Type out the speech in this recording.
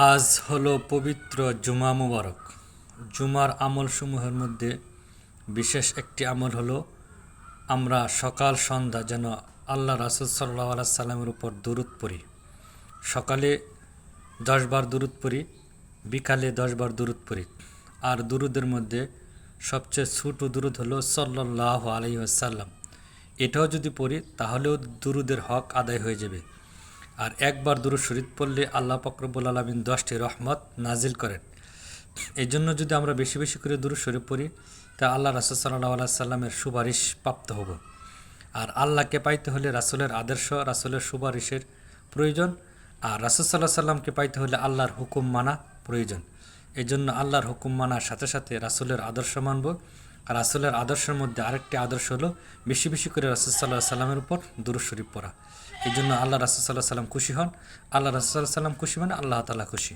আজ হলো পবিত্র জুমা মুবারক। জুমার আমলসমূহের মধ্যে বিশেষ একটি আমল হলো আমরা সকাল সন্ধ্যা যেন আল্লাহ রাসূল সাল্লাল্লাহু আলাইহি সাল্লামের উপর দুরূদ পড়ি। সকালে 10 বার দুরূদ পড়ি, বিকালে 10 বার দুরূদ পড়ি। আর দুরূদের মধ্যে সবচেয়ে ছোট দুরূদ হলো সাল্লাল্লাহু আলাইহি ওয়াসাল্লাম। এটাও যদি পড়ি তাহলেও দুরূদের হক আদায় হয়ে যাবে। আর একবার দুরূদ শরীফ পড়লে আল্লাহ পাক রব্বুল আলামিন 10টি রহমত নাজিল করেন। এই জন্য যদি আমরা বেশি বেশি করে দুরূদ শরীফ পড়ি তা আল্লাহ রাসূল সাল্লাল্লাহু আলাইহি সাল্লামের সুপারিশ প্রাপ্ত হব। আর আল্লাহকে পাইতে হলে রাসূলের আদর্শ, রাসূলের সুপারিশের প্রয়োজন। আর রাসূল সাল্লাল্লাহু আলাইহি সাল্লামকে পাইতে হলে আল্লাহর হুকুম মানা প্রয়োজন। এই জন্য আল্লাহর হুকুম মানার সাথে সাথে রাসূলের আদর্শ মানব। আর রাসূলের আদর্শের মধ্যে আরেকটি আদর্শ হলো বেশি বেশি করে রাসূল সাল্লাল্লাহু আলাইহি সাল্লামের উপর দুরূদ শরীফ পড়া। এই জন্য আল্লাহ রাসূল সাল্লাল্লাহু আলাইহি সাল্লাম খুশি হন। আল্লাহ রাসূল সাল্লাল্লাহু আলাইহি সাল্লাম খুশি মানে আল্লাহ তাআলা খুশি।